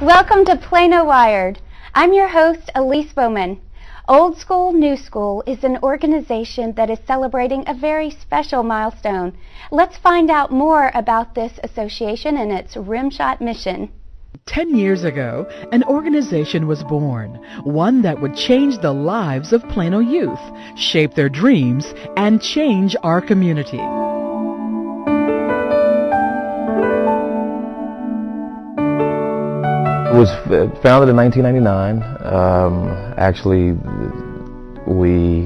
Welcome to Plano Wired. I'm your host, Elise Bowman. Old School, New School is an organization that is celebrating a very special milestone. Let's find out more about this association and its rimshot mission. 10 years ago, an organization was born, one that would change the lives of Plano youth, shape their dreams, and change our community. It was founded in 1999. Actually,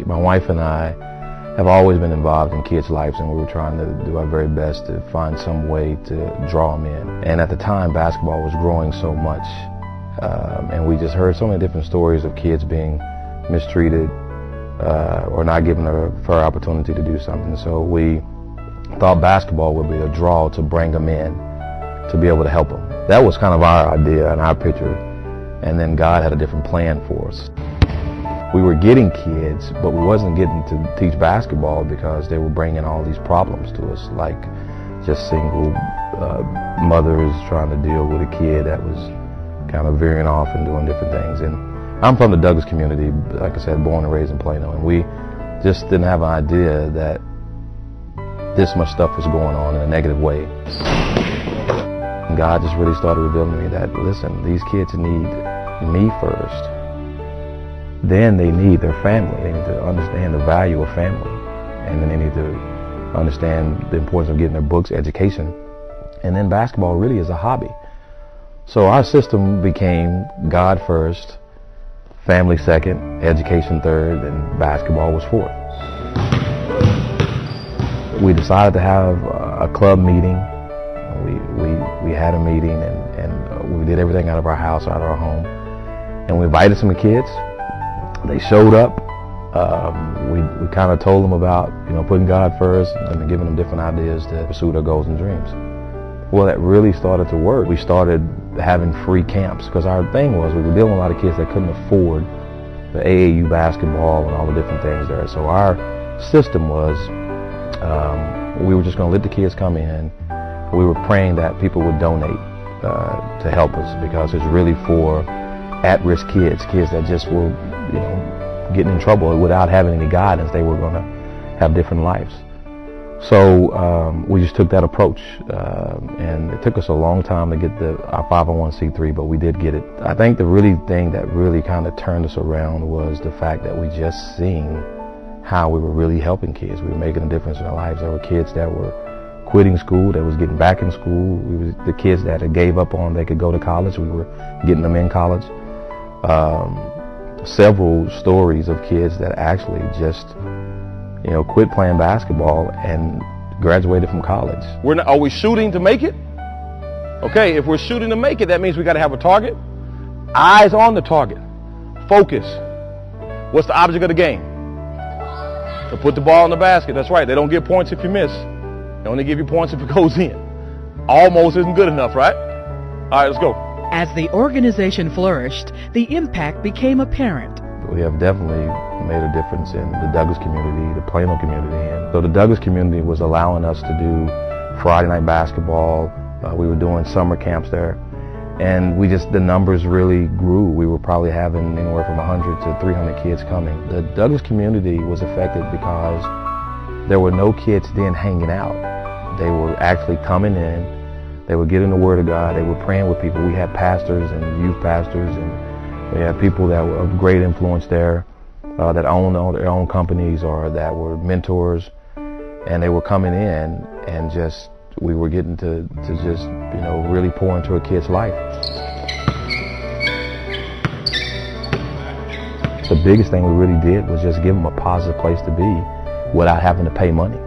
my wife and I, have always been involved in kids' lives, and we were trying to do our very best to find some way to draw them in. And at the time, basketball was growing so much, and we just heard so many different stories of kids being mistreated or not given a fair opportunity to do something. So we thought basketball would be a draw to bring them in, to be able to help them. That was kind of our idea and our picture, and then God had a different plan for us. We were getting kids, but we wasn't getting to teach basketball because they were bringing all these problems to us, like just single mothers trying to deal with a kid that was kind of veering off and doing different things. And I'm from the Douglas community, like I said, born and raised in Plano, and we just didn't have an idea that this much stuff was going on in a negative way. And God just really started revealing to me that, listen, these kids need me first. Then they need their family. They need to understand the value of family. And then they need to understand the importance of getting their books, education. And then basketball really is a hobby. So our system became God first, family second, education third, and basketball was fourth. We decided to have a club meeting. We had a meeting, and we did everything out of our house, out of our home. And we invited some kids. They showed up. We kind of told them about, putting God first and giving them different ideas to pursue their goals and dreams. Well, that really started to work. We started having free camps because our thing was we were dealing with a lot of kids that couldn't afford the AAU basketball and all the different things there. So our system was we were just going to let the kids come in. We were praying that people would donate to help us because it's really for at-risk kids that just were, getting in trouble without having any guidance. They were going to have different lives. So we just took that approach, and it took us a long time to get our 501c3, but we did get it. I think the thing that really kind of turned us around was the fact that we just seen how we were really helping kids. We were making a difference in their lives. There were kids that were quitting school, that was getting back in school. The kids that had gave up on they could go to college, we were getting them in college. Several stories of kids that actually just, quit playing basketball and graduated from college. Are we shooting to make it? Okay, if we're shooting to make it, that means we got to have a target. Eyes on the target. Focus. What's the object of the game? To put the ball in the basket. That's right. They don't get points if you miss. They only give you points if it goes in. Almost isn't good enough, right? All right, let's go. As the organization flourished, the impact became apparent. We have definitely made a difference in the Douglas community, the Plano community. And so the Douglas community was allowing us to do Friday night basketball. We were doing summer camps there. And the numbers really grew. We were probably having anywhere from 100 to 300 kids coming. The Douglas community was affected because there were no kids then hanging out. They were actually coming in. They were getting the Word of God. They were praying with people. We had pastors and youth pastors, and we had people that were of great influence there, that owned their own companies or that were mentors. And they were coming in, and we were getting to just, really pour into a kid's life. The biggest thing we really did was just give them a positive place to be without having to pay money.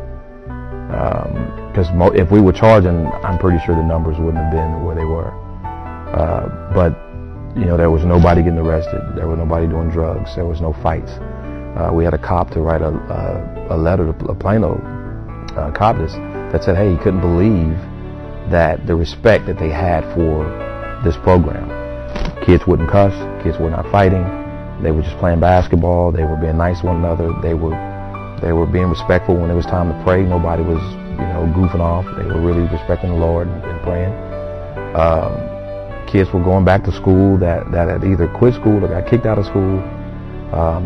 Because if we were charging, I'm pretty sure the numbers wouldn't have been where they were. But there was nobody getting arrested. There was nobody doing drugs. There was no fights. We had a cop to write a letter to Plano cop that said, hey, he couldn't believe that the respect that they had for this program. Kids wouldn't cuss. Kids were not fighting. They were just playing basketball. They were being nice to one another. They were being respectful when it was time to pray. Nobody was, goofing off. They were really respecting the Lord and praying. kids were going back to school that had either quit school or got kicked out of school.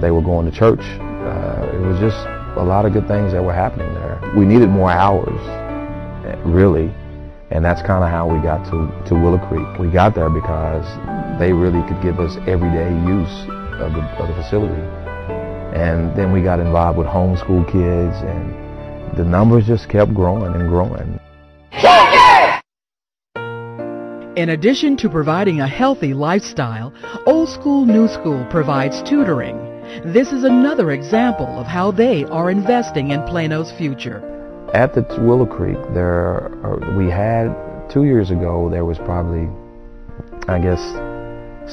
They were going to church. It was just a lot of good things that were happening there. We needed more hours, really, and that's kind of how we got to Willow Creek. We got there because they really could give us everyday use of the facility. And then we got involved with homeschool kids, and the numbers just kept growing and growing. In addition to providing a healthy lifestyle, Old School New School provides tutoring. This is another example of how they are investing in Plano's future. At the Willow Creek, we had 2 years ago, there was probably, I guess,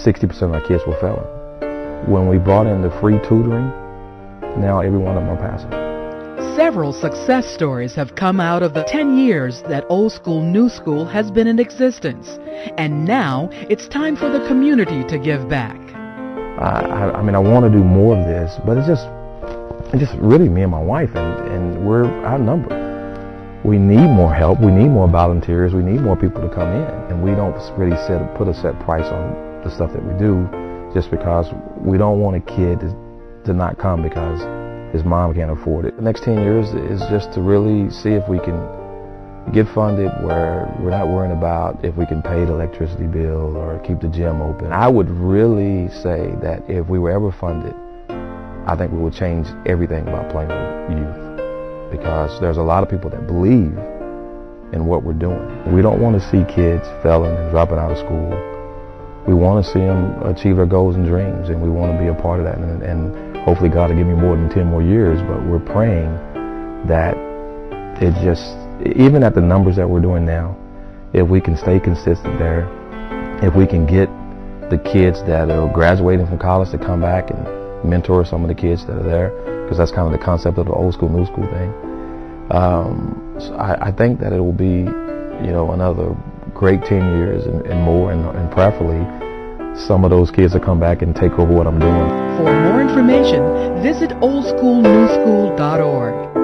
60% of our kids were failing. When we brought in the free tutoring, now every one of them are passing. Several success stories have come out of the 10 years that Old School New School has been in existence. And now it's time for the community to give back. I mean, I want to do more of this, but it's just really me and my wife, and we're outnumbered. We need more help. We need more volunteers. We need more people to come in. And we don't really put a set price on the stuff that we do, just because we don't want a kid to not come because his mom can't afford it. The next 10 years is just to really see if we can get funded where we're not worrying about if we can pay the electricity bill or keep the gym open. I would really say that if we were ever funded, I think we would change everything about Plano youth, because there's a lot of people that believe in what we're doing. We don't want to see kids failing and dropping out of school. We want to see them achieve their goals and dreams, and we want to be a part of that. And hopefully God will give me more than 10 more years, but we're praying that it just, even at the numbers that we're doing now, if we can stay consistent there, if we can get the kids that are graduating from college to come back and mentor some of the kids that are there, because that's kind of the concept of the Old School New School thing. So I think that it will be, another great 10 years and more, and preferably some of those kids will come back and take over what I'm doing. For more information, visit oldschoolnewschool.org.